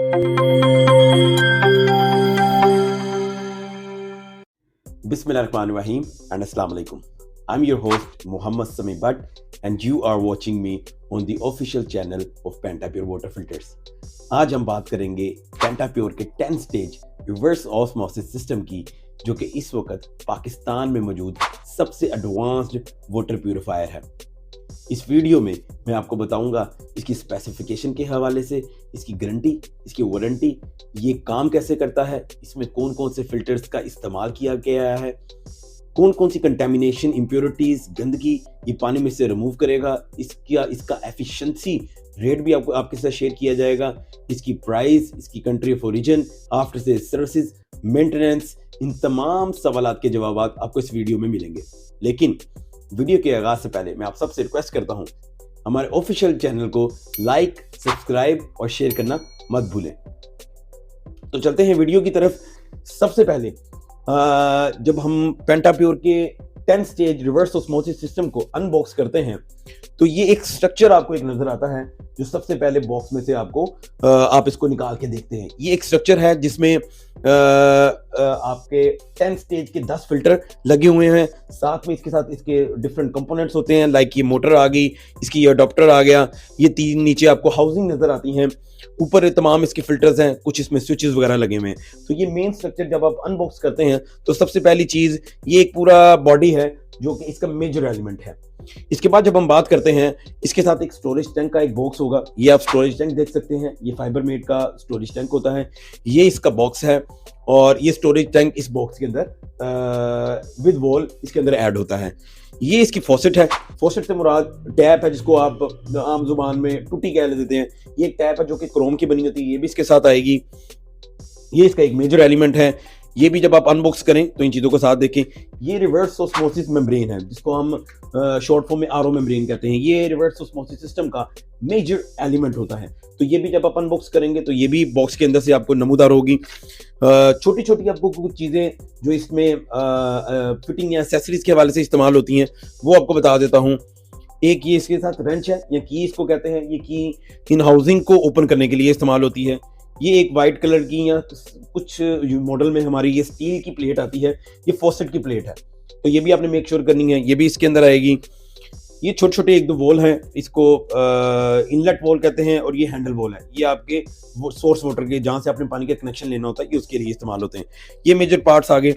Bismillahirrahmanirrahim and Assalamu alaikum. I'm your host Muhammad Sami Bhatt and you are watching me on the official channel of Pentapure Water Filters. आज हम बात करेंगे पेंटाप्योर के 10 stage reverse osmosis system की, जो कि इस वक्त पाकिस्तान में मौजूद सबसे एडवांस्ड वाटर प्यूरिफायर है। इस वीडियो में मैं आपको बताऊंगा इसकी स्पेसिफिकेशन के हवाले से, इसकी गारंटी, इसकी वारंटी, ये काम कैसे करता है, इसमें कौन कौन से फिल्टर्स का इस्तेमाल किया गया है, कौन कौन सी कंटेमिनेशन, इम्प्योरिटीज, गंदगी ये पानी में से रिमूव करेगा, इसका एफिशिएंसी रेट भी आपके साथ शेयर किया जाएगा, इसकी प्राइस, इसकी country of origin, after sale services, maintenance, इन तमाम सवालात के जवाब आपको इस वीडियो में मिलेंगे। लेकिन वीडियो के आगाज से पहले मैं आप सबसे रिक्वेस्ट करता हूं, हमारे ऑफिशियल चैनल को लाइक, सब्सक्राइब और शेयर करना मत भूलें। तो चलते हैं वीडियो की तरफ। सबसे पहले जब हम पेंटाप्योर के 10 स्टेज रिवर्स ऑस्मोसिस सिस्टम को अनबॉक्स करते हैं तो ये एक स्ट्रक्चर आपको एक नजर आता है, जो सबसे पहले बॉक्स में से आप इसको निकाल के देखते हैं। ये एक स्ट्रक्चर है जिसमें आपके 10 स्टेज के 10 फिल्टर लगे हुए हैं, साथ में इसके साथ इसके डिफरेंट कंपोनेंट्स होते हैं, लाइक ये मोटर आ गई, इसकी ये अडॉप्टर आ गया, ये 3 नीचे आपको हाउसिंग नजर आती हैं, ऊपर तमाम इसके फिल्टर्स हैं, कुछ इसमें स्विचेस वगैरह लगे हुए हैं। तो ये मेन स्ट्रक्चर जब आप अनबॉक्स करते हैं तो सबसे पहली चीज ये एक पूरा बॉडी है जो कि इसका मेजर एलिमेंट है। इसके बाद जब हम बात करते हैं, इसके साथ एक स्टोरेज टैंक का एक बॉक्स होगा, ये आप स्टोरेज टैंक देख सकते हैं, ये फाइबर मेड का स्टोरेज टैंक होता है, ये इसका बॉक्स है और ये स्टोरेज टैंक इस बॉक्स के अंदर विद वॉल इसके अंदर ऐड होता है। ये इसकी फॉसेट है, फॉसेट से मुराद टैप है, जिसको आप आम जुबान में टूटी कह देते हैं। ये एक टैप है जो कि क्रोम की बनी होती है, ये भी इसके साथ आएगी। ये इसका एक मेजर एलिमेंट है, ये भी जब आप अनबॉक्स करें तो इन चीज़ों को साथ देखें। ये रिवर्स ऑस्मोसिस मेम्ब्रेन है, जिसको हम शॉर्ट फॉर्म में आरओ मेम्ब्रेन कहते हैं। ये रिवर्स ऑस्मोसिस सिस्टम का मेजर एलिमेंट होता है। तो ये भी जब आप अनबॉक्स करेंगे तो ये भी बॉक्स के अंदर से आपको नमूदार होगी। छोटी छोटी आपको कुछ चीज़ें जो इसमें फिटिंग या एक्सेसरीज के हवाले से इस्तेमाल होती हैं वो आपको बता देता हूँ। एक ये इसके साथ रेंच है या की इसको कहते हैं, ये की इन हाउसिंग को ओपन करने के लिए इस्तेमाल होती है। ये एक वाइट कलर की या कुछ मॉडल में हमारी ये स्टील की प्लेट आती है, ये फॉसेट की प्लेट है, तो ये भी आपने मेक श्योर करनी है, ये भी इसके अंदर आएगी। ये छोटे छोटे 1-2 वॉल हैं, इसको इनलेट वॉल कहते हैं और ये हैंडल वॉल है। ये आपके सोर्स वाटर के जहाँ से आपने पानी का कनेक्शन लेना होता है, ये उसके लिए इस्तेमाल होते हैं। ये मेजर पार्ट्स आगे।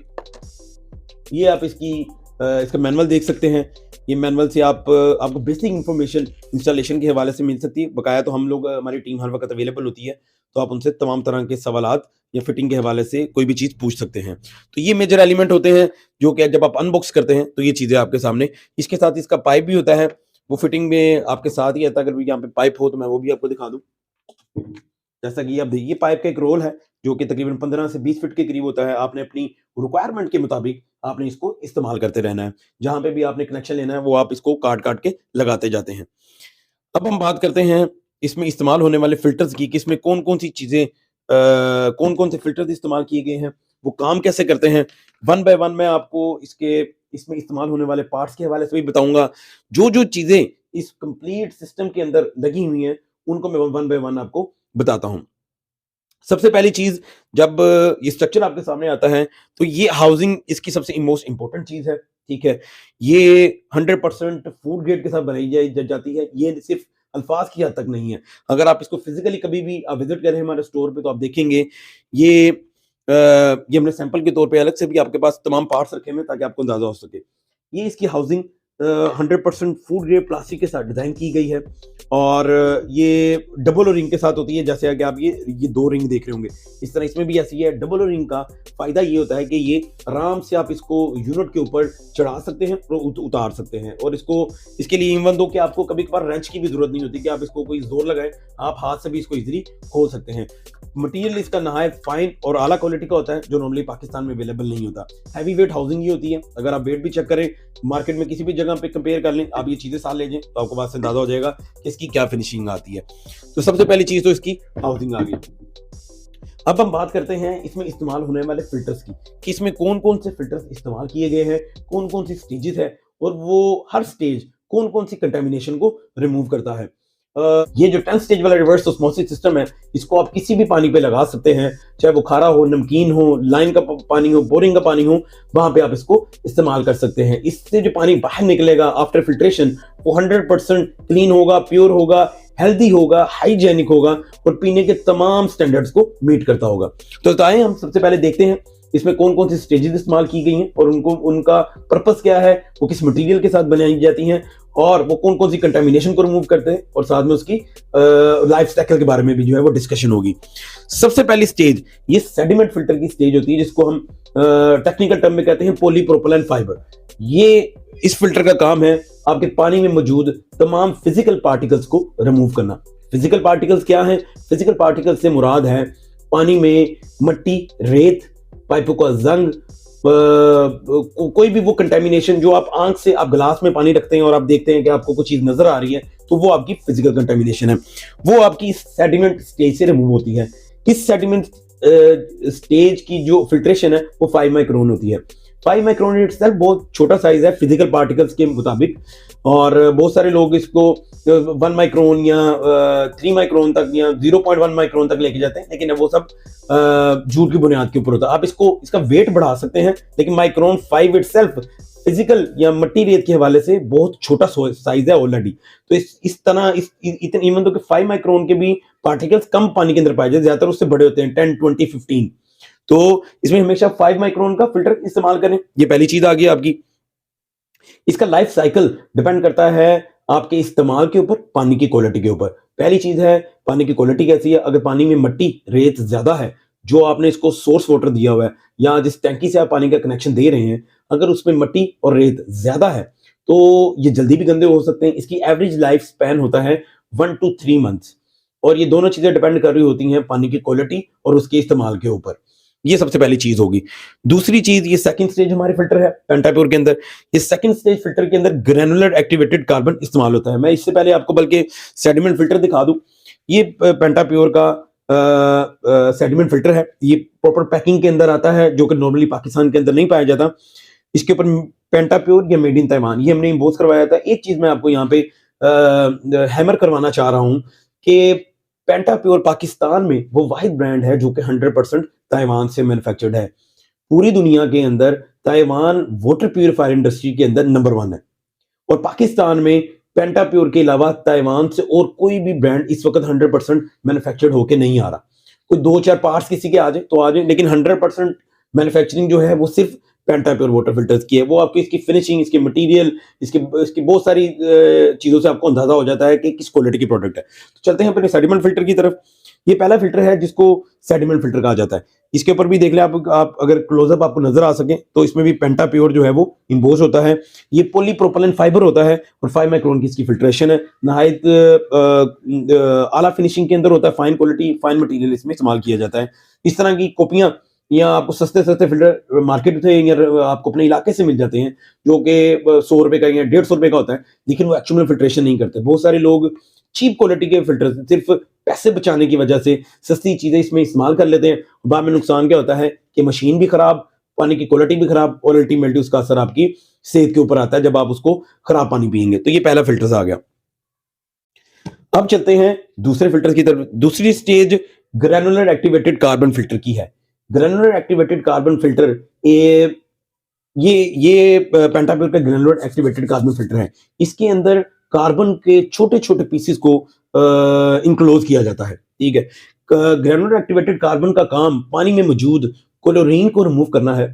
ये आप इसका मैनुअल देख सकते हैं। ये मैनुअल से आपको बेसिक इंफॉर्मेशन इंस्टॉलेशन के हवाले से मिल सकती है। बकाया तो हम लोग, हमारी टीम हर वक्त अवेलेबल होती है, तो आप उनसे तमाम तरह के सवालात या फिटिंग के हवाले से कोई भी चीज़ पूछ सकते हैं। तो ये मेजर एलिमेंट होते हैं जो कि जब आप अनबॉक्स करते हैं तो ये चीज़ें आपके सामने। इसके साथ इसका पाइप भी होता है, वो फिटिंग में आपके साथ ही आता है। अगर यहाँ पे पाइप हो तो मैं वो भी आपको दिखा दूँ। जैसा कि आप देखिए, पाइप का एक रोल है जो कि तकरीबन 15 से 20 फीट के करीब होता है। आपने अपनी रिक्वायरमेंट के मुताबिक आपने इसको इस्तेमाल करते रहना है। जहां पे भी आपने कनेक्शन लेना है वो आप इसको काट काट के लगाते जाते हैं। अब हम बात करते हैं इसमें इस्तेमाल होने वाले फिल्टर्स की, कि इसमें कौन कौन सी चीजें, कौन कौन से फिल्टर्स इस्तेमाल किए गए हैं, वो काम कैसे करते हैं। 1 बाय 1 मैं आपको इसमें इस्तेमाल होने वाले पार्ट्स के हवाले से भी बताऊंगा। जो जो चीजें इस कंप्लीट सिस्टम के अंदर लगी हुई हैं उनको मैं 1 बाय 1 आपको बताता हूं। सबसे पहली चीज, जब ये स्ट्रक्चर आपके सामने आता है तो ये हाउसिंग इसकी सबसे मोस्ट इंपॉर्टेंट चीज है। ठीक है, ये 100% फूड ग्रेड के साथ बनाई जाती है। ये सिर्फ अल्फाज की हद तक नहीं है। अगर आप इसको फिजिकली कभी भी विजिट करें हमारे स्टोर पे तो आप देखेंगे ये हमने सैंपल के तौर पे अलग से भी आपके पास तमाम पार्ट्स रखे हुए ताकि आपको अंदाजा हो सके। ये इसकी हाउसिंग 100% फूड ग्रेड प्लास्टिक के साथ डिजाइन की गई है और ये डबल रिंग के साथ होती है। जैसे कि आप ये 2 रिंग देख रहे होंगे, इस तरह इसमें भी ऐसी है। डबल रिंग का फायदा ये होता है कि ये आराम से आप इसको यूनिट के ऊपर चढ़ा सकते हैं और उतार सकते हैं, और इसके लिए इवन दो कि आपको कभी कभार रेंच की भी जरूरत नहीं होती कि आप इसको कोई जोर लगाएं, आप हाथ से भी इसको इजीली खोल सकते हैं। मटेरियल इसका नहायत फाइन और आला क्वालिटी का होता है, जो नॉर्मली पाकिस्तान में अवेलेबल नहीं होता। हैवी वेट हाउसिंग ये होती है। अगर आप वेट भी चेक करें मार्केट में किसी भी जगह पे कंपेयर कर लें, आप ये चीजें साथ ले जाएं तो आपको बात से अंदाजा हो जाएगा कि इसकी क्या फिनिशिंग आती है। तो सबसे पहली चीज तो इसकी हाउसिंग आ गई। अब हम बात करते हैं इसमें इस्तेमाल होने वाले फिल्टर्स की, कि इसमें कौन कौन से फिल्टर्स इस्तेमाल किए गए हैं, कौन कौन सी स्टेजेस है और वो हर स्टेज कौन कौन सी कंटेमिनेशन को रिमूव करता है। ये जो 10 स्टेज वाला रिवर्स ऑस्मोसिस सिस्टम है, इसको आप किसी भी पानी पे लगा सकते हैं, चाहे वो खारा हो, नमकीन हो, लाइन का पानी हो, बोरिंग का पानी हो, वहां पे आप इसको इस्तेमाल कर सकते हैं। इससे जो पानी बाहर निकलेगा आफ्टर फिल्ट्रेशन, वो 100% क्लीन होगा, प्योर होगा, हेल्दी होगा, हाइजेनिक होगा और पीने के तमाम स्टैंडर्ड्स को मीट करता होगा। तो आइए हम सबसे पहले देखते हैं इसमें कौन कौन सी स्टेजेस इस्तेमाल की गई हैं और उनको उनका पर्पस क्या है, वो किस मटेरियल के साथ बनाई जाती हैं और वो कौन कौन सी कंटामिनेशन को रिमूव करते हैं, और साथ में उसकी लाइफ साइकिल के बारे में भी जो है वो डिस्कशन होगी। सबसे पहली स्टेज ये सेडिमेंट फिल्टर की स्टेज होती है, जिसको हम टेक्निकल टर्म में कहते हैं पॉलीप्रोपिलीन फाइबर। ये इस फिल्टर का काम है आपके पानी में मौजूद तमाम फिजिकल पार्टिकल्स को रिमूव करना। फिजिकल पार्टिकल्स क्या हैं? फिजिकल पार्टिकल्स से मुराद है पानी में मट्टी, रेत, पाइपों का जंग, कोई भी वो कंटेमिनेशन जो आप आंख से, आप गिलास में पानी रखते हैं और आप देखते हैं कि आपको कुछ चीज नजर आ रही है, तो वो आपकी फिजिकल कंटेमिनेशन है, वो आपकी सेडिमेंट स्टेज से रिमूव होती है। इस सेडिमेंट स्टेज की जो फिल्ट्रेशन है वो 5 माइक्रोन होती है। 5 माइक्रोन इटसेल्फ बहुत छोटा साइज है फिजिकल पार्टिकल्स के मुताबिक, और बहुत सारे लोग इसको 1 माइक्रोन या 3 माइक्रोन तक या 0.1 माइक्रोन तक लेके जाते हैं, लेकिन वो सब झूठ की बुनियाद के ऊपर होता है। आप इसका वेट बढ़ा सकते हैं, लेकिन माइक्रोन 5 इटसेल्फ फिजिकल या मट्टी रेत के हवाले से बहुत छोटा साइज है ऑलरेडी। तो इस तरह इतने इवन तो 5 माइक्रोन के भी पार्टिकल्स कम पानी के अंदर पाए जाते, ज्यादातर उससे बड़े होते हैं 10, 20, 15। तो इसमें हमेशा 5 माइक्रोन का फिल्टर इस्तेमाल करें। ये पहली चीज आ गई आपकी। इसका लाइफ साइकिल डिपेंड करता है आपके इस्तेमाल के ऊपर, पानी की क्वालिटी के ऊपर। पहली चीज है पानी की क्वालिटी कैसी है। अगर पानी में मट्टी, रेत ज्यादा है, जो आपने इसको सोर्स वाटर दिया हुआ है या जिस टैंकी से आप पानी का कनेक्शन दे रहे हैं, अगर उसमें मट्टी और रेत ज्यादा है तो ये जल्दी भी गंदे हो सकते हैं। इसकी एवरेज लाइफ स्पैन होता है 1 to 3 मंथ्स, और ये दोनों चीजें डिपेंड कर रही होती हैं पानी की क्वालिटी और उसके इस्तेमाल के ऊपर। ये सबसे पहली चीज होगी। दूसरी चीज, ये सेकंड स्टेज हमारे फिल्टर है पेंटाप्योर के अंदर। ये सेकंड स्टेज फिल्टर के अंदर ग्रेनुलर एक्टिवेटेड कार्बन इस्तेमाल होता है। मैं इससे पहले आपको बल्कि सेडिमेंट फिल्टर दिखा दूं। ये पेंटाप्योर का सेडिमेंट फिल्टर है। ये प्रॉपर पैकिंग के अंदर आता है, जो कि नॉर्मली पाकिस्तान के अंदर नहीं पाया जाता। इसके ऊपर पेंटाप्योर या मेड इन ताइवान ये हमने इम्पोज करवाया था। एक चीज मैं आपको यहाँ पे हैमर करवाना चाह रहा हूं कि पेंटाप्योर पाकिस्तान में वो वाहिद ब्रांड है जो कि 100% ताइवान से मैन्युफैक्चर्ड है। पूरी दुनिया के अंदर ताइवान वाटर प्यूरिफायर इंडस्ट्री के अंदर नंबर 1 है, और पाकिस्तान में पेंटाप्योर के अलावा ताइवान से और कोई भी ब्रांड इस वक्त 100% मैन्युफैक्चर्ड होके नहीं आ रहा। कोई 2-4 पार्ट्स किसी के आ जाए तो आ जाए, लेकिन 100% मैन्युफैक्चरिंग जो है वो सिर्फ पेंटाप्योर वाटर फिल्टर्स की है। वो आपकी इसकी फिनिशिंग, इसके मटेरियल, इसकी बहुत सारी चीजों से आपको अंदाजा हो जाता है कि किस क्वालिटी की प्रोडक्ट है। तो चलते हैं अपने सेडिमेंट फिल्टर की तरफ। ये पहला फिल्टर है जिसको सेडिमेंट फिल्टर कहा जाता है। इसके ऊपर भी देख ले आप अगर क्लोजअप आपको नजर आ सके तो इसमें भी पेंटाप्योर जो है वो इम्पोज होता है। ये पॉलीप्रोपिलीन फाइबर होता है और 5 माइक्रोन की इसकी फिल्ट्रेशन है। नहायत आला फिनिशिंग के अंदर होता है, फाइन क्वालिटी, फाइन मटेरियल इसमें इस्तेमाल किया जाता है। इस तरह की कॉपियां या आपको सस्ते फिल्टर मार्केट से या आपको अपने इलाके से मिल जाते हैं, जो कि 100 रुपए का या 150 रुपए का होता है, लेकिन वो एक्चुअल में फिल्ट्रेशन नहीं करते। बहुत सारे लोग चीप क्वालिटी के फिल्टर सिर्फ पैसे बचाने की वजह से सस्ती चीजें इसमें इस्तेमाल कर लेते हैं। बाद में नुकसान क्या होता है कि मशीन भी खराब, पानी की क्वालिटी भी खराब, और अल्टीमेटली उसका असर आपकी सेहत के ऊपर आता है जब आप उसको खराब पानी पिएंगे। तो ये पहला फिल्टर आ गया। अब चलते हैं दूसरे फिल्टर की तरफ। दूसरी stage granular activated carbon filter की है। ग्रेनुलर एक्टिवेटेड कार्बन फिल्टर ये पेंटाप्योर का ग्रेनुलर एक्टिवेटेड कार्बन फिल्टर है। इसके अंदर कार्बन के छोटे छोटे पीसेस को इंक्लोज किया जाता है। ठीक है, ग्रेनुलर एक्टिवेटेड कार्बन का काम पानी में मौजूद क्लोरीन को रिमूव करना है।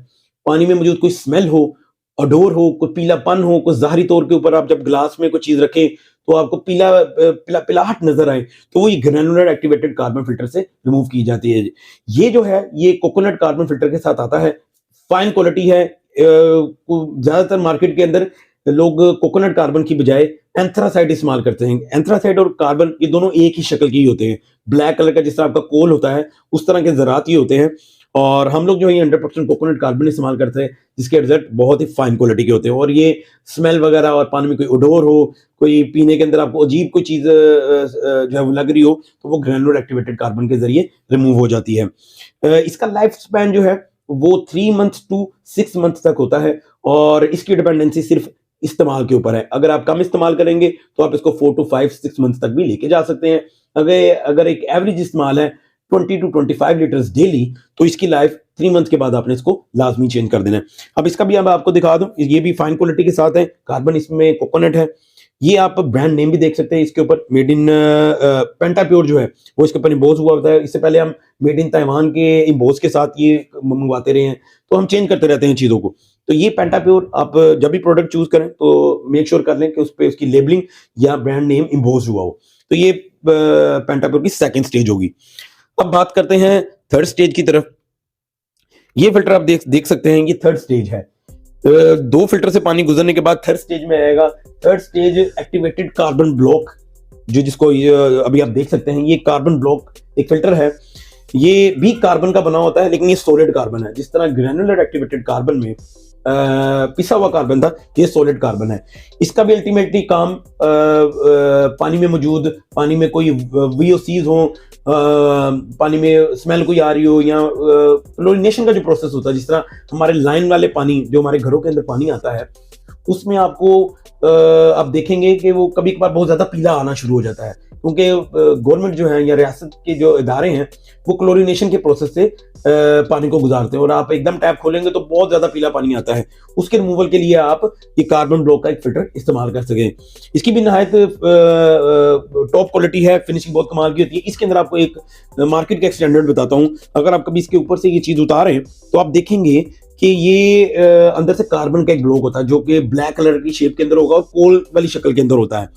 पानी में मौजूद कोई स्मेल हो, अडोर हो, कोई पीलापन हो, कोई ज़ाहरी तौर के ऊपर आप जब गिलास में कोई चीज रखें तो आपको पिलाहट नजर आए, तो वो ये ग्रेनुलर एक्टिवेटेड कार्बन फिल्टर से रिमूव की जाती है। ये जो है ये कोकोनट कार्बन फिल्टर के साथ आता है। फाइन क्वालिटी है। ज्यादातर मार्केट के अंदर लोग कोकोनट कार्बन की बजाय एंथ्रासाइड इस्तेमाल करते हैं। एंथ्रासाइड और कार्बन ये दोनों एक ही शक्ल के ही होते हैं। ब्लैक कलर का जिस तरह आपका कोल होता है उस तरह के ज़रात ही होते हैं, और हम लोग जो है 100% कोकोनट कार्बन इस्तेमाल करते हैं, जिसके रिजल्ट बहुत ही फाइन क्वालिटी के होते हैं। और ये स्मेल वगैरह और पानी में कोई ओडोर हो, कोई पीने के अंदर आपको अजीब कोई चीज़ जो है वो लग रही हो, तो वो ग्रेनुलर एक्टिवेटेड कार्बन के जरिए रिमूव हो जाती है। इसका लाइफ स्पैन जो है वो 3 मंथ to 6 मंथ तक होता है, और इसकी डिपेंडेंसी सिर्फ इस्तेमाल के ऊपर है। अगर आप कम इस्तेमाल करेंगे तो आप इसको 4 to 5 6 मंथ्स तक भी लेके जा सकते हैं। अगर एक एवरेज इस्तेमाल है 20 to 25 लीटर्स डेली, तो इसकी लाइफ 3 मंथ के बाद आपने इसको लाजमी चेंज कर देना है। अब इसका भी अब आपको दिखा दूं, ये भी फाइन क्वालिटी के साथ है, कार्बन इसमें कोकोनट है। ये आप ब्रांड नेम भी देख सकते हैं इसके ऊपर, मेड इन पेंटाप्योर जो है वो इसके ऊपर इम्बोज हुआ होता है। इससे पहले हम मेड इन ताइवान के इम्बोज के साथ ये मंगवाते रहे हैं, तो हम चेंज करते रहते हैं चीज़ों को। तो ये पेंटाप्योर आप जब भी प्रोडक्ट चूज करें तो मेक श्योर कर लें कि उस पर उसकी लेबलिंग या ब्रांड नेम इम्बोज हुआ हो। तो ये पेंटाप्योर की सेकेंड स्टेज होगी। अब बात करते हैं थर्ड स्टेज की तरफ। ये फिल्टर आप देख सकते हैं, ये थर्ड स्टेज है। 2 फिल्टर से पानी गुजरने के बाद थर्ड स्टेज में आएगा। Third stage activated carbon block, जिसको अभी आप देख सकते हैं, ये कार्बन ब्लॉक एक फिल्टर है। ये भी कार्बन का बना होता है, लेकिन ये सॉलिड कार्बन है। जिस तरह ग्रैनुलर एक्टिवेटेड कार्बन में पिसा हुआ कार्बन था, ये सॉलिड कार्बन है। इसका भी अल्टीमेटली काम पानी में मौजूद, पानी में कोई वीओसीज हो, पानी में स्मेल कोई आ रही हो, या क्लोरीनेशन का जो प्रोसेस होता है, जिस तरह हमारे लाइन वाले पानी जो हमारे घरों के अंदर पानी आता है, उसमें आपको आप देखेंगे कि वो कभी कभार बहुत ज्यादा पीला आना शुरू हो जाता है, क्योंकि गवर्नमेंट जो है या रियासत के जो इदारे हैं वो क्लोरीनेशन के प्रोसेस से पानी को गुजारते हैं, और आप एकदम टैप खोलेंगे तो बहुत ज्यादा पीला पानी आता है। उसके रिमूवल के लिए आप ये कार्बन ब्लॉक का एक फिल्टर इस्तेमाल कर सकें। इसकी भी नहायत टॉप क्वालिटी है, फिनिशिंग बहुत कमाल की होती है। इसके अंदर आपको एक मार्केट का स्टैंडर्ड बताता हूँ। अगर आप कभी इसके ऊपर से ये चीज उतारें तो आप देखेंगे कि ये अंदर से कार्बन का एक ब्लॉक होता है, जो कि ब्लैक कलर की शेप के अंदर होगा और कोल वाली शक्ल के अंदर होता है।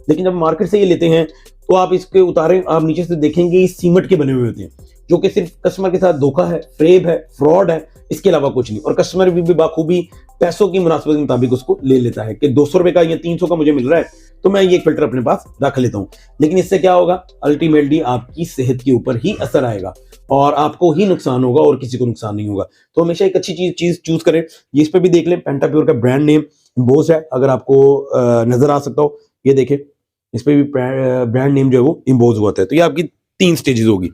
लेकिन जब मार्केट से ये लेते हैं तो आप इसके उतारें, आप नीचे से देखेंगे ये सीमेंट के बने हुए होते हैं, जो कि सिर्फ कस्टमर के साथ धोखा है, फ्रेब है, फ्रॉड है, इसके अलावा कुछ नहीं। और कस्टमर भी बाखूबी पैसों की मुनासिबत के मुताबिक उसको ले लेता है कि 200 रुपए का या 300 का मुझे मिल रहा है, तो मैं ये फिल्टर अपने पास रख लेता हूँ। लेकिन इससे क्या होगा, अल्टीमेटली आपकी सेहत के ऊपर ही असर आएगा और आपको ही नुकसान होगा और किसी को नुकसान नहीं होगा। तो हमेशा एक अच्छी चीज चूज करें। ये इस पे भी देख लें, पेंटाप्योर का ब्रांड नेम इम्बोस है, अगर आपको नजर आ सकता हो, ये देखें, इस पे भी ब्रांड नेम जो है वो इम्बोज हुआ था। तो ये आपकी 3 स्टेजेस होगी।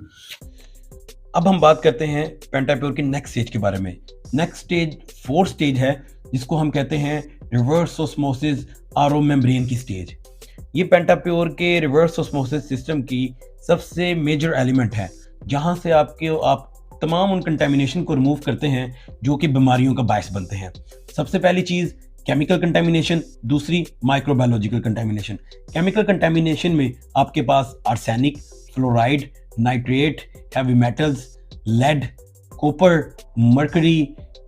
अब हम बात करते हैं पेंटाप्योर की नेक्स्ट स्टेज के बारे में। नेक्स्ट स्टेज 4th स्टेज है, जिसको हम कहते हैं रिवर्स ऑस्मोसिस आरओ मेम्ब्रेन की स्टेज। ये पेंटाप्योर के रिवर्स ऑस्मोसिस सिस्टम की सबसे मेजर एलिमेंट है, जहां से आप तमाम उन कंटेमिनेशन को रिमूव करते हैं जो कि बीमारियों का बायस बनते हैं। सबसे पहली चीज केमिकल कंटेमिनेशन, दूसरी माइक्रोबायोलॉजिकल कंटेमिनेशन। केमिकल कंटेमिनेशन में आपके पास arsenic, fluoride, nitrate, heavy metals, lead, copper, mercury,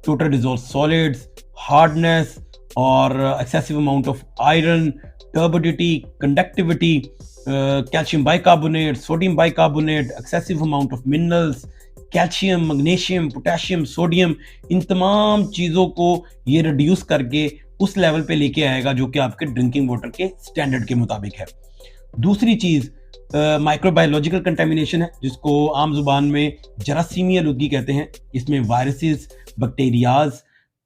total dissolve solids, hardness और excessive amount of iron, turbidity, conductivity, calcium bicarbonate, sodium bicarbonate, excessive amount of minerals, calcium, magnesium, potassium, sodium, इन तमाम चीज़ों को ये reduce करके उस level पे लेके आएगा जो कि आपके ड्रिंकिंग वाटर के स्टैंडर्ड के मुताबिक है। दूसरी चीज़ माइक्रोबायोलॉजिकल कंटेमिनेशन है, जिसको आम जुबान में जरासीमी आलूदगी कहते हैं। इसमें viruses, bacterias,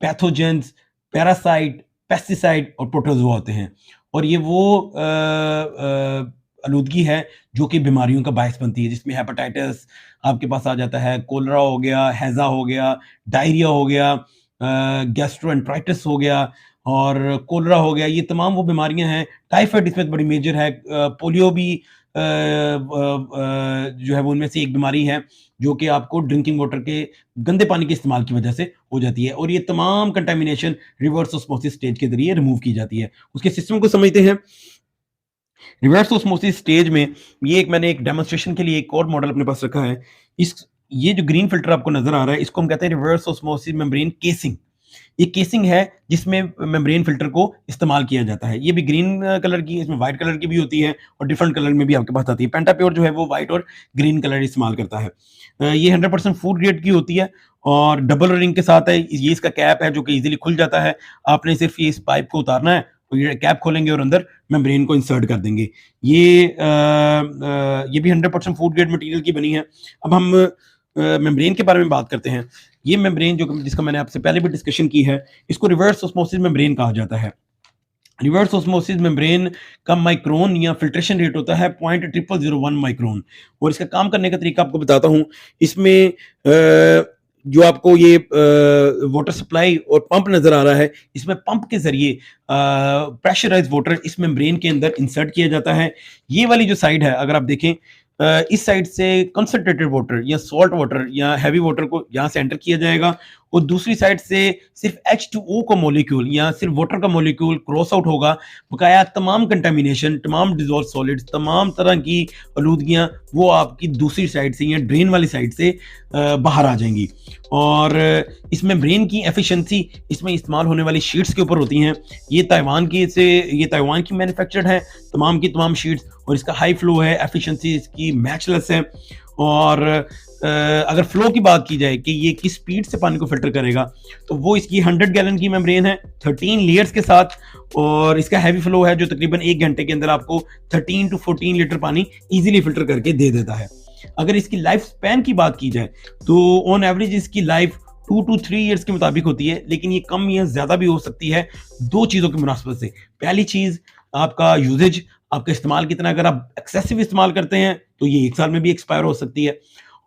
pathogens, parasite, pesticide और प्रोटोजोआ होते हैं। और ये वो आलूदगी है जो कि बीमारियों का बायस बनती है, जिसमें हेपेटाइटिस आपके पास आ जाता है, कोलरा हो गया, हैजा हो गया, डायरिया हो गया, गैस्ट्रोएंटराइटिस हो गया और कोलरा हो गया। ये तमाम वो बीमारियां हैं। टाइफाइड इसमें बड़ी मेजर है। पोलियो भी जो है वो उनमें से एक बीमारी है जो कि आपको ड्रिंकिंग वाटर के गंदे पानी के इस्तेमाल की वजह से हो जाती है। और ये तमाम कंटेमिनेशन रिवर्स ऑस्मोसिस स्टेज के जरिए रिमूव की जाती है। उसके सिस्टम को समझते हैं। रिवर्स ऑस्मोसिस स्टेज में मैंने एक डेमोन्स्ट्रेशन के लिए एक और मॉडल अपने पास रखा है। ये जो ग्रीन फिल्टर आपको नजर आ रहा है, इसको हम कहते हैं रिवर्स ऑस्मोसिस मेम्ब्रेन केसिंग। ये केसिंग है जिसमें मेम्ब्रेन फिल्टर को इस्तेमाल किया जाता है। ये भी ग्रीन कलर की, इसमें व्हाइट कलर की भी होती है और डिफरेंट कलर में भी आपके पास आती है। पेंटाप्योर जो है वो व्हाइट और ग्रीन कलर इस्तेमाल करता है। ये 100% फूड ग्रेड की होती है और डबल रिंग के साथ है। ये इसका कैप है जो कि इजीली खुल जाता है। आपने सिर्फ ये इस पाइप को उतारना है, ये कैप खोलेंगे और अंदर मेम्ब्रेन को इंसर्ट कर देंगे। ये भी 100% फूड ग्रेड मटेरियल की बनी है। अब हम मेम्ब्रेन के बारे में बात करते हैं। ये मेम्ब्रेन जिसका मैंने आपसे पहले भी डिस्कशन की है, इसको रिवर्स ऑस्मोसिस मेम्ब्रेन कहा जाता है। रिवर्स ऑस्मोसिस मेम्ब्रेन का माइक्रोन या फिल्ट्रेशन रेट होता है 0.0001 माइक्रोन। और इसका काम करने का तरीका आपको बताता हूँ। इसमें जो आपको ये वाटर सप्लाई और पंप नजर आ रहा है, इसमें पंप के जरिए प्रेशराइज वाटर इस मेम्ब्रेन के अंदर इंसर्ट किया जाता है। ये वाली जो साइड है, अगर आप देखें, इस साइड से कंसंट्रेटेड वाटर या सॉल्ट वाटर या हैवी वाटर को यहाँ से एंटर किया जाएगा, और दूसरी साइड से सिर्फ H2O का मॉलिक्यूल या सिर्फ वाटर का मॉलिक्यूल क्रॉस आउट होगा। बकाया तमाम कंटेमिनेशन, तमाम डिजॉल्व सॉलिड्स, तमाम तरह की आलूदगियाँ वो आपकी दूसरी साइड से या ड्रेन वाली साइड से बाहर आ जाएंगी। और इसमें ब्रेन की एफिशिएंसी इसमें इस्तेमाल होने वाली शीट्स के ऊपर होती हैं। ये ताइवान की मैन्युफैक्चर्ड है तमाम की तमाम शीट्स, और इसका हाई फ्लो है, एफिशिएंसी इसकी मैचलेस है। और अगर फ्लो की बात की जाए कि ये किस स्पीड से पानी को फिल्टर करेगा, तो वो इसकी 100 गैलन की मेम्ब्रेन है 13 लेयर्स के साथ, और इसका हैवी फ्लो है जो तकरीबन 1 घंटे के अंदर आपको 13 to 14 लीटर पानी इजीली फिल्टर करके दे देता है। अगर इसकी लाइफ स्पैन की बात की जाए तो ऑन एवरेज इसकी लाइफ 2 to 3 ईयर्स के मुताबिक होती है, लेकिन ये कम या ज्यादा भी हो सकती है दो चीजों की मुनासबत से। पहली चीज आपका यूजेज, आपका इस्तेमाल कितना। अगर आप एक्सेसिव इस्तेमाल करते हैं तो ये 1 साल में भी एक्सपायर हो सकती है।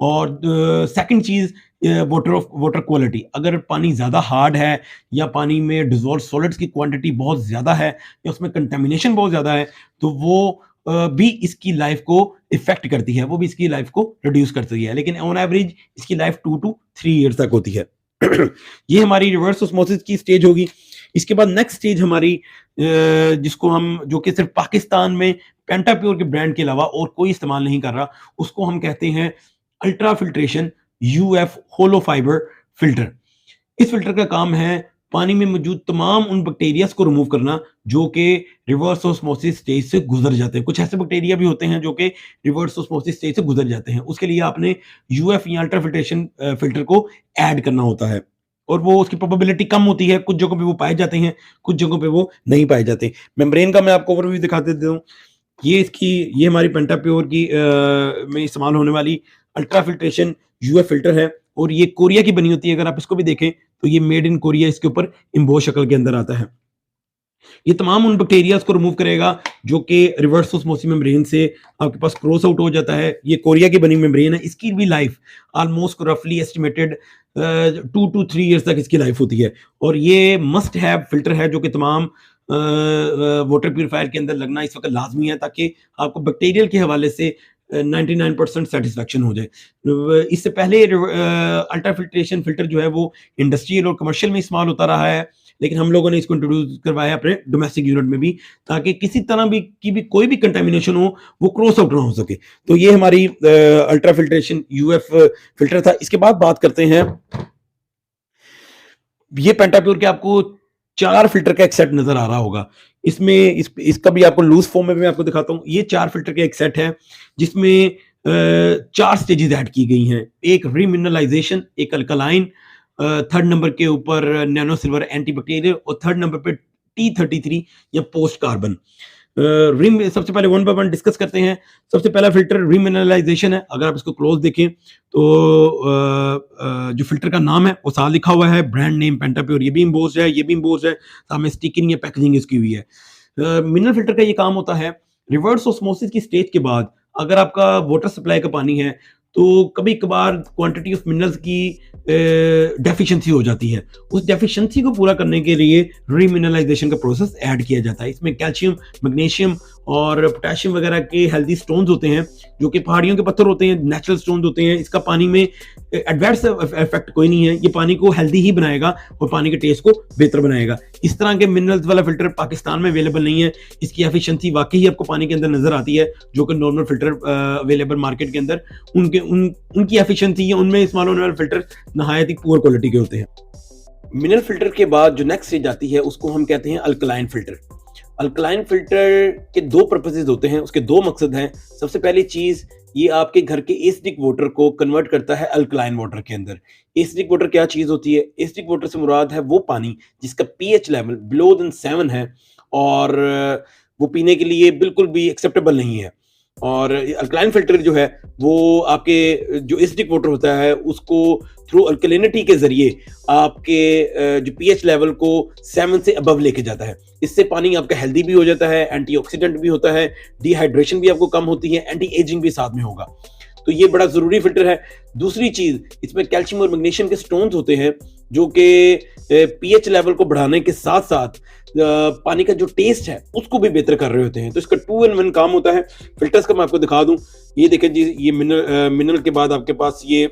और सेकंड चीज वाटर क्वालिटी, अगर पानी ज़्यादा हार्ड है या पानी में डिजॉल्व सॉलिड्स की क्वांटिटी बहुत ज़्यादा है या उसमें कंटेमिनेशन बहुत ज़्यादा है, तो वो भी इसकी लाइफ को इफेक्ट करती है, वो भी इसकी लाइफ को रिड्यूस करती है। लेकिन ऑन एवरेज इसकी लाइफ 2 to 3 ईयर्स तक होती है। ये हमारी रिवर्स ऑस्मोसिस की स्टेज होगी। इसके बाद नेक्स्ट स्टेज हमारी जिसको हम, जो कि सिर्फ पाकिस्तान में पेंटाप्योर के ब्रांड के अलावा और कोई इस्तेमाल नहीं कर रहा, उसको हम कहते हैं अल्ट्रा फिल्ट्रेशन यूएफ होलो फाइबर फिल्टर। इस फिल्टर का काम है पानी में मौजूद तमाम उन बैक्टीरियाज को रिमूव करना जो कि रिवर्स ऑस्मोसिस स्टेज से गुजर जाते हैं। कुछ ऐसे बैक्टीरिया भी होते हैं जो कि रिवर्स ऑस्मोसिस स्टेज से गुजर जाते हैं। उसके लिए आपने यूएफ या अल्ट्रा फिल्ट्रेशन फिल्टर को ऐड करना होता है, और वो उसकी प्रोबेबिलिटी कम होती है। कुछ जगहों पे वो पाए जाते हैं, कुछ जगहों पे वो नहीं पाए जाते। मेम्ब्रेन का मैं आपको ओवरव्यू दिखा देता हूँ। ये हमारी पेंटाप्योर की में इस्तेमाल होने वाली अल्ट्रा फिल्ट्रेशन यूएफ फिल्टर है, और ये कोरिया की बनी होती है। अगर आप इसको भी देखें तो ये मेड इन कोरिया इसके ऊपर इम्बोस शक्ल के अंदर आता है। ये तमाम उन बैक्टीरियाज को रिमूव करेगा जो कि रिवर्स ऑस्मोसिस मेम्ब्रेन से आपके पास क्रॉस आउट हो जाता है। ये कोरिया की बनी मेम्ब्रेन है। इसकी भी लाइफ ऑलमोस्ट रफली एस्टिमेटेड 2 to 3 ईयर्स तक इसकी लाइफ होती है। और ये मस्ट हैव फिल्टर है जो कि तमाम वाटर प्यूरिफायर के अंदर लगना इस वक्त लाजमी है, ताकि आपको बैक्टीरियल के हवाले से 99% सेटिस्फैक्शन हो जाए। इससे पहले अल्ट्रा फिल्ट्रेशन फिल्टर जो है वो इंडस्ट्रियल और कमर्शियल में इस्तेमाल होता रहा है, लेकिन हम लोगों ने इसको इंट्रोड्यूस करवाया अपने डोमेस्टिक यूनिट में भी, ताकि किसी तरह भी कोई भी कंटामिनेशन हो वो क्रॉस आउट ना हो सके। तो ये हमारी अल्ट्रा फिल्ट्रेशन यूएफ फिल्टर था। इसके बाद बात करते हैं, ये पेंटाप्योर के आपको 4 फिल्टर का एक सेट नजर आ रहा होगा। इसमें इसका भी आपको लूज फॉर्म में मैं आपको दिखाता हूँ। ये 4 फिल्टर का एक सेट है जिसमें 4 स्टेजेस ऐड की गई हैं। एक रीमिनरलाइजेशन, एक अल्कलाइन, थर्ड नंबर के ऊपर नैनो सिल्वर एंटीबैक्टीरियल, और थर्ड नंबर पे T33 या पोस्ट कार्बन। सबसे पहले 1 by 1 डिस्कस करते हैं। सबसे पहला फिल्टर रीमिनरलाइजेशन है। अगर आप इसको क्लोज देखें तो जो फिल्टर का नाम है वो साथ लिखा हुआ है, ब्रांड नेम पेंटाप्योर, ये भी इम्बोस्ड है, ये भी इम्बोस्ड है, सामने स्टिकिंग या पैकेजिंग इसकी हुई है। मिनरल फिल्टर का ये काम होता है, रिवर्स ऑस्मोसिस की स्टेज के बाद अगर आपका वाटर सप्लाई का पानी है तो कभी कभार क्वांटिटी ऑफ मिनरल्स की डेफिशिएंसी हो जाती है। उस डेफिशिएंसी को पूरा करने के लिए रीमिनरलाइजेशन का प्रोसेस ऐड किया जाता है। इसमें कैल्शियम, मैग्नीशियम और पोटेशियम वगैरह के हेल्दी स्टोन्स होते हैं जो कि पहाड़ियों के पत्थर होते हैं, नेचुरल स्टोन्स होते हैं। इसका पानी में एडवर्स इफेक्ट कोई नहीं है, ये पानी को हेल्दी ही बनाएगा और पानी के टेस्ट को बेहतर बनाएगा। इस तरह के मिनरल्स वाला फिल्टर पाकिस्तान में अवेलेबल नहीं है। इसकी एफिशिएंसी वाकई आपको पानी के अंदर नजर आती है, जो कि नॉर्मल फिल्टर अवेलेबल मार्केट के अंदर उनकी एफिशिएंसी या उनमें इस्तेमाल होने वाले फिल्टर नहायत ही पुअर क्वालिटी के होते हैं। मिनरल फिल्टर के बाद जो नेक्स्ट स्टेज आती है उसको हम कहते हैं अल्कलाइन फिल्टर। अल्कलाइन फिल्टर के 2 पर्पसेस होते हैं, उसके 2 मकसद हैं। सबसे पहली चीज, ये आपके घर के एसिडिक वाटर को कन्वर्ट करता है अल्कलाइन वाटर के अंदर। एसिडिक वाटर क्या चीज होती है? एसिडिक वाटर से मुराद है वो पानी जिसका पीएच लेवल बिलो देन 7 है और वो पीने के लिए बिल्कुल भी एक्सेप्टेबल नहीं है। और अल्कलाइन फिल्टर जो है वो आपके जो एसिडिक वाटर होता है उसको थ्रू अल्कलिनिटी के जरिए आपके जो पीएच लेवल को 7 से अबव लेके जाता है। इससे पानी आपका हेल्दी भी हो जाता है, एंटीऑक्सीडेंट भी होता है, डिहाइड्रेशन भी आपको कम होती है, एंटी एजिंग भी साथ में होगा। तो ये बड़ा ज़रूरी फ़िल्टर है। दूसरी चीज़, इसमें कैल्शियम और मैग्नीशियम के स्टोन्स होते हैं, जो कि पीएच लेवल को बढ़ाने के साथ-साथ पानी का जो टेस्ट है, उसको भी बेहतर कर रहे होते हैं। तो इसका 2 इन 1 काम होता है। फ़िल्टर्स का मैं आपको दिखा दूँ, ये देखें जी, ये मिनरल के बाद आपके पास ये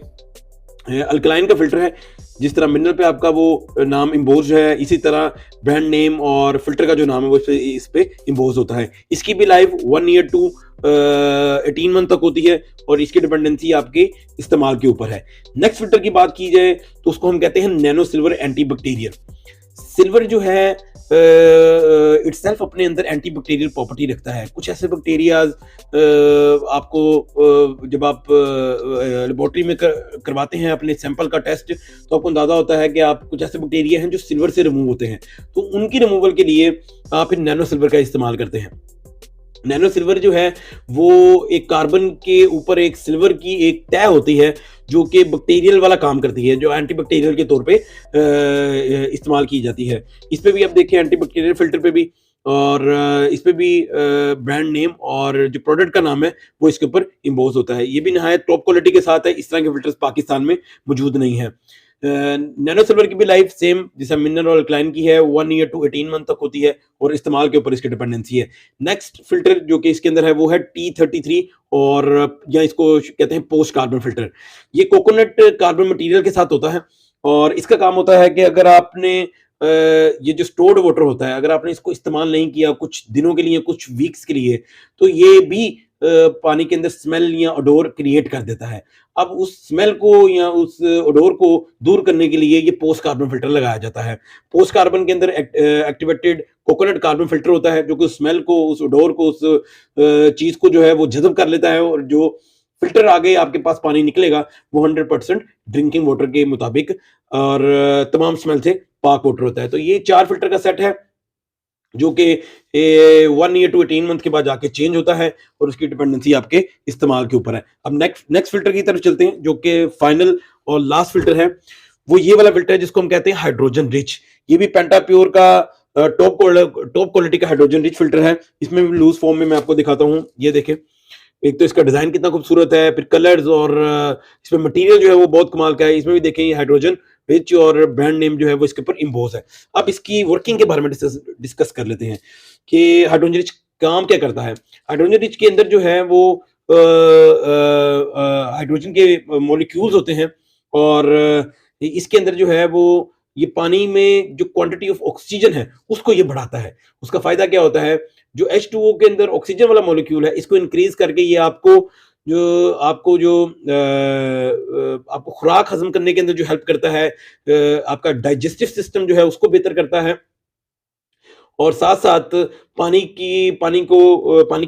अल्कलाइन का फ़िल्टर है। जिस तरह मिनरल पे आपका वो नाम इम्बोज़ है, इसी तरह ब्रांड नेम और फ़िल्टर का जो नाम है वो इस पे इम्बोज़ होता है। इसकी भी लाइफ़ 1 ईयर टू 18 मंथ तक होती है और इसकी डिपेंडेंसी आपके इस्तेमाल के ऊपर है। नेक्स्ट फ़िल्टर की बात की जाए तो उसको हम कहते हैं नैनो सिल्वर एंटीबैक्टीरियल। सिल्वर जो है इटसेल्फ अपने अंदर एंटीबैक्टीरियल प्रॉपर्टी रखता है। कुछ ऐसे बैक्टीरियाज आपको जब आप लेबोरेटरी में करवाते हैं अपने सैंपल का टेस्ट, तो आपको अंदाजा होता है कि आप कुछ ऐसे बैक्टीरिया हैं जो सिल्वर से रिमूव होते हैं, तो उनकी रिमूवल के लिए आप फिर नैनो सिल्वर का इस्तेमाल करते हैं। नैनो सिल्वर जो है वो एक कार्बन के ऊपर एक सिल्वर की एक तय होती है, जो कि बैक्टीरियल वाला काम करती है, जो एंटीबैक्टीरियल के तौर पे इस्तेमाल की जाती है। इस पे भी आप देखें, एंटीबैक्टीरियल फिल्टर पे भी, और इस पे भी ब्रांड नेम और जो प्रोडक्ट का नाम है वो इसके ऊपर इम्बोज होता है। ये भी नहायत टॉप क्वालिटी के साथ है। इस तरह के फिल्टर्स पाकिस्तान में मौजूद नहीं है। नैनो सिल्वर की भी लाइफ सेम जैसे मिनरल और अल्कलाइन की है, 1 ईयर टू 18 मंथ तक होती है और इस्तेमाल के ऊपर इसकी डिपेंडेंसी है। नेक्स्ट फिल्टर जो कि इसके अंदर है वो है T33, और या इसको कहते हैं पोस्ट कार्बन फिल्टर। ये कोकोनट कार्बन मटेरियल के साथ होता है और इसका काम होता है कि अगर आपने ये जो स्टोर्ड वाटर होता है, अगर आपने इसको इस्तेमाल नहीं किया कुछ दिनों के लिए, कुछ वीक्स के लिए, तो ये भी पानी के अंदर स्मेल या ओडोर क्रिएट कर देता है। अब उस स्मेल को या उस ओडोर को दूर करने के लिए ये पोस्ट कार्बन फिल्टर लगाया जाता है। पोस्ट कार्बन के अंदर एक्टिवेटेड कोकोनट कार्बन फिल्टर होता है, जो कि स्मेल को, उस ओडोर को, उस चीज को जो है वो जज़ब कर लेता है, और जो फिल्टर आगे आपके पास पानी निकलेगा वो 100% ड्रिंकिंग वाटर के मुताबिक और तमाम स्मेल से पाक वाटर होता है। तो ये 4 फिल्टर का सेट है, जो कि 1 ईयर टू 18 मंथ के बाद जाके चेंज होता है और उसकी डिपेंडेंसी आपके इस्तेमाल के ऊपर है। अब नेक्स्ट फिल्टर की तरफ चलते हैं, जो कि फाइनल और लास्ट फिल्टर है। वो ये वाला फिल्टर है जिसको हम कहते हैं हाइड्रोजन रिच। ये भी पेंटाप्योर का टॉप क्वालिटी का हाइड्रोजन रिच फिल्टर है। इसमें भी लूज फॉर्म में मैं आपको दिखाता हूँ। ये देखें, एक तो इसका डिजाइन कितना खूबसूरत है, फिर कलर्स और इसमें मटेरियल जो है वो बहुत कमाल का है। इसमें भी देखें, ये हाइड्रोजन रिच और ब्रांड नेम जो है वो इसके ऊपर इम्बोज है। अब इसकी वर्किंग के बारे में डिस्कस कर लेते हैं कि हाइड्रोजन रिच काम क्या करता है। हाइड्रोजन रिच के अंदर जो है वो हाइड्रोजन के मॉलिक्यूल्स होते हैं, और इसके अंदर जो है वो ये पानी में जो क्वांटिटी ऑफ ऑक्सीजन है उसको ये बढ़ाता है। उसका फायदा क्या होता है, जो H2O के अंदर ऑक्सीजन वाला मॉलिक्यूल है, इसको इंक्रीज करके ये आपको खुराक हजम करने के अंदर जो हेल्प करता है, आपका डाइजेस्टिव सिस्टम जो है उसको बेहतर करता है, और साथ साथ पानी की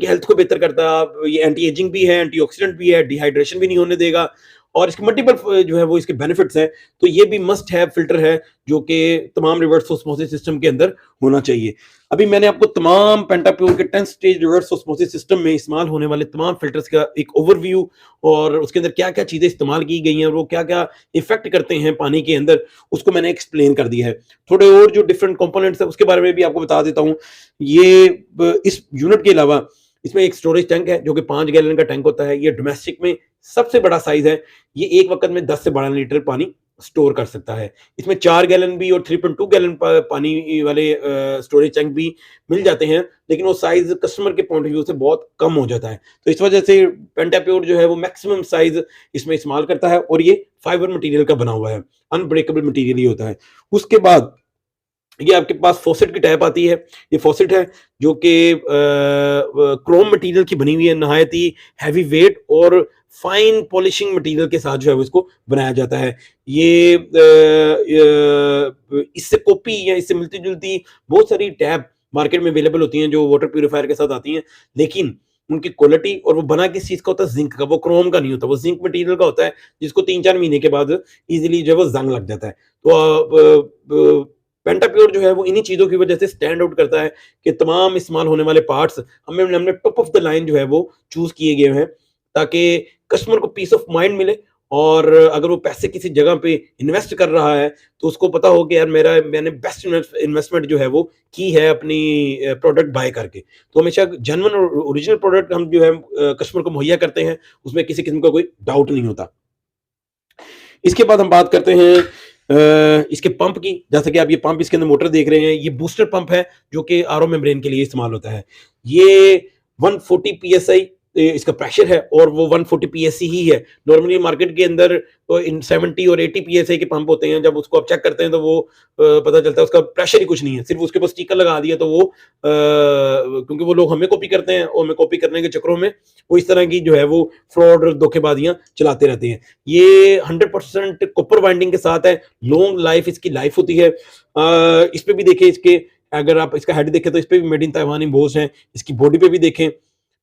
हेल्थ को बेहतर करता है। ये एंटी एजिंग भी है, एंटीऑक्सीडेंट भी है, डिहाइड्रेशन भी नहीं होने देगा, और इसके मल्टीपल जो है वो इसके बेनिफिट्स हैं। तो ये भी मस्ट हैव फिल्टर है, जो कि तमाम रिवर्स ऑस्मोसिस सिस्टम के अंदर होना चाहिए। अभी मैंने आपको तमाम पेंटाप्योर के 10 स्टेज रिवर्स ऑस्मोसिस सिस्टम में इस्तेमाल होने वाले तमाम फिल्टर्स का एक ओवरव्यू, और उसके अंदर क्या क्या चीजें इस्तेमाल की गई हैं और वो क्या क्या इफेक्ट करते हैं पानी के अंदर, उसको मैंने एक्सप्लेन कर दिया है। थोड़े और जो डिफरेंट कंपोनेंट्स है उसके बारे में भी आपको बता देता हूँ। ये इस यूनिट के अलावा इसमें एक स्टोरेज टैंक है, जो कि 5 गैलन का टैंक होता है। ये डोमेस्टिक में सबसे बड़ा साइज है। ये एक वक्त में 10 से 12 लीटर पानी स्टोर कर सकता है। इसमें 4 गैलन भी और 3.2 गैलन पानी वाले स्टोरेज टैंक भी मिल जाते हैं, लेकिन वो साइज कस्टमर के पॉइंट ऑफ व्यू से बहुत कम हो जाता है। तो इस वजह से पेंटाप्योर जो है वो मैक्सिमम साइज इसमें इस्तेमाल करता है, और ये फाइबर मटेरियल का बना हुआ है, अनब्रेकेबल मटेरियल ही होता है। उसके बाद ये आपके पास फॉसेट की टैप आती है। ये फॉसेट है जो कि क्रोम मटेरियल की बनी हुई है, नहायत ही हैवी वेट और फाइन पॉलिशिंग मटेरियल के साथ जो है वो इसको बनाया जाता है। ये इससे कॉपी या इससे मिलती जुलती बहुत सारी टैप मार्केट में अवेलेबल होती हैं जो वाटर प्यूरिफायर के साथ आती हैं, लेकिन उनकी क्वालिटी, और वो बना किस चीज का होता है, जिंक का, वो क्रोम का नहीं होता, वो जिंक मटेरियल का होता है, जिसको 3-4 महीने के बाद इजीली जो है वो जंग लग जाता है। तो पेंटाप्योर जो है वो इन्हीं चीजों की वजह से स्टैंड आउट करता है कि तमाम इस्तेमाल होने वाले पार्ट्स हमने टॉप ऑफ द लाइन जो है वो चूज किए गए हैं, ताकि कस्टमर को पीस ऑफ माइंड मिले और अगर वो पैसे किसी जगह पे इन्वेस्ट कर रहा है तो उसको पता हो कि यार मैंने बेस्ट इन्वेस्टमेंट जो है वो की है अपनी प्रोडक्ट बाय करके। तो हमेशा जेन्युइन और ओरिजिनल प्रोडक्ट हम जो है कस्टमर को मुहैया करते हैं, उसमें किसी किस्म का कोई डाउट नहीं होता। इसके बाद हम बात करते हैं इसके पंप की। जैसा कि आप ये पंप, इसके अंदर मोटर देख रहे हैं, ये बूस्टर पंप है जो कि आरओ मेम्ब्रेन के लिए इस्तेमाल होता है। ये 140 पीएसआई इसका प्रेशर है और वो 140 पीएससी ही है। नॉर्मली मार्केट के अंदर तो इन 70 और 80 पीएसआई के पंप होते हैं। जब उसको आप चेक करते हैं तो वो पता चलता है उसका प्रेशर ही कुछ नहीं है, सिर्फ उसके ऊपर स्टिकर लगा दिया तो वो क्योंकि वो लोग हमें कॉपी करते हैं और हमें कॉपी करने के चक्करों में वो इस तरह की जो है वो फ्रॉड और धोखेबाजियां चलाते रहते हैं। ये 100% कॉपर वाइंडिंग के साथ है, लॉन्ग लाइफ इसकी लाइफ होती है। इस पे भी देखिए, इसके अगर आप इसका हेड देखें तो इस पे भी मेड इन ताइवान इम्बोस है। इसकी बॉडी पे भी देखें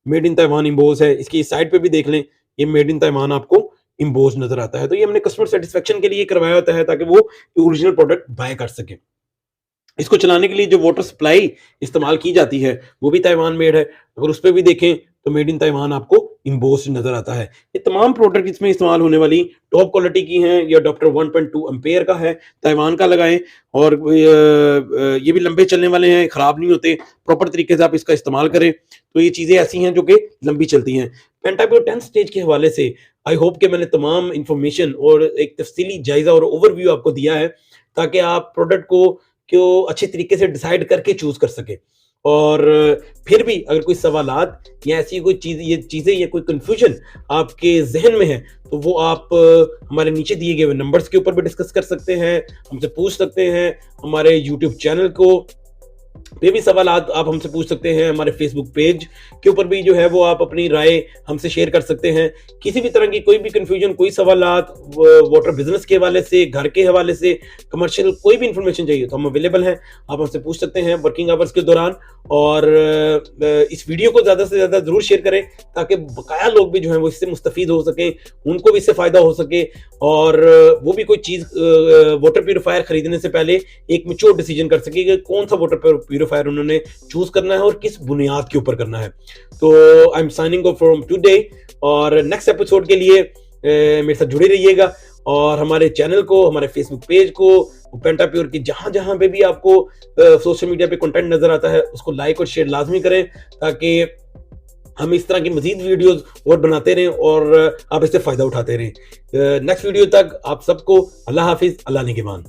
मेड इन ताइवान इम्बोस है, इसकी साइड पे भी देख लें ये मेड इन ताइवान आपको इम्बोस नजर आता है। तो ये हमने कस्टमर सेटिस्फेक्शन के लिए करवाया होता है ताकि वो ओरिजिनल प्रोडक्ट बाय कर सके। इसको चलाने के लिए जो वाटर सप्लाई इस्तेमाल की जाती है वो भी ताइवान मेड है। अगर उस पे भी देखें तो मेड इन ताइवान आपको इम्बोस्ड नजर आता है। ये तमाम प्रोडक्ट इसमें इस्तेमाल होने वाली टॉप क्वालिटी की हैं। ये अडॉप्टर 1.2 एम्पेयर का है, ताइवान का लगाएं और ये भी लंबे चलने वाले हैं, खराब नहीं होते। प्रॉपर तरीके से आप इसका इस्तेमाल करें तो ये चीजें ऐसी हैं जो कि लंबी चलती हैं। पेंटाप्योर 10 स्टेज के हवाले से आई होप कि मैंने तमाम इंफॉर्मेशन और एक तफसीली जायजा और ओवरव्यू आपको दिया है ताकि आप प्रोडक्ट को अच्छे तरीके से डिसाइड करके चूज कर सके। और फिर भी अगर कोई सवालात या ऐसी कोई चीजें या कोई कंफ्यूजन आपके जहन में है तो वो आप हमारे नीचे दिए गए नंबर्स के ऊपर भी डिस्कस कर सकते हैं, हमसे पूछ सकते हैं। हमारे यूट्यूब चैनल को पे भी सवाल आप हमसे पूछ सकते हैं। हमारे फेसबुक पेज के ऊपर भी जो है वो आप अपनी राय हमसे शेयर कर सकते हैं। किसी भी तरह की कोई भी कंफ्यूजन, कोई सवालात वाटर बिजनेस के हवाले से, घर के हवाले से, कमर्शियल कोई भी इंफॉर्मेशन चाहिए तो हम अवेलेबल हैं, आप हमसे पूछ सकते हैं वर्किंग आवर्स के दौरान। और इस वीडियो को ज्यादा से ज्यादा जरूर शेयर करें ताकि बकाया लोग भी जो है वो इससे मुस्तफीद हो सके, उनको भी इससे फायदा हो सके और वो भी कोई चीज वाटर प्यूरिफायर खरीदने से पहले एक मैच्योर डिसीजन कर सके कि कौन सा वाटर प्यूरिफायर उन्होंने चूज करना है और किस बुनियाद के ऊपर करना है। तो I am signing off from today और नेक्स्ट एपिसोड के लिए मेरे साथ जुड़े रहिएगा और हमारे चैनल को, हमारे फेसबुक पेज को, पेंटाप्योर की जहां जहां पे भी आपको सोशल मीडिया पे कंटेंट नजर आता है उसको लाइक और शेयर लाजमी करें ताकि हम इस तरह की मजीद वीडियोस और बनाते रहें और आप इससे फायदा उठाते रहें। नेक्स्ट वीडियो तक आप सबको अल्लाह हाफिज, अल्लाह निगहबान।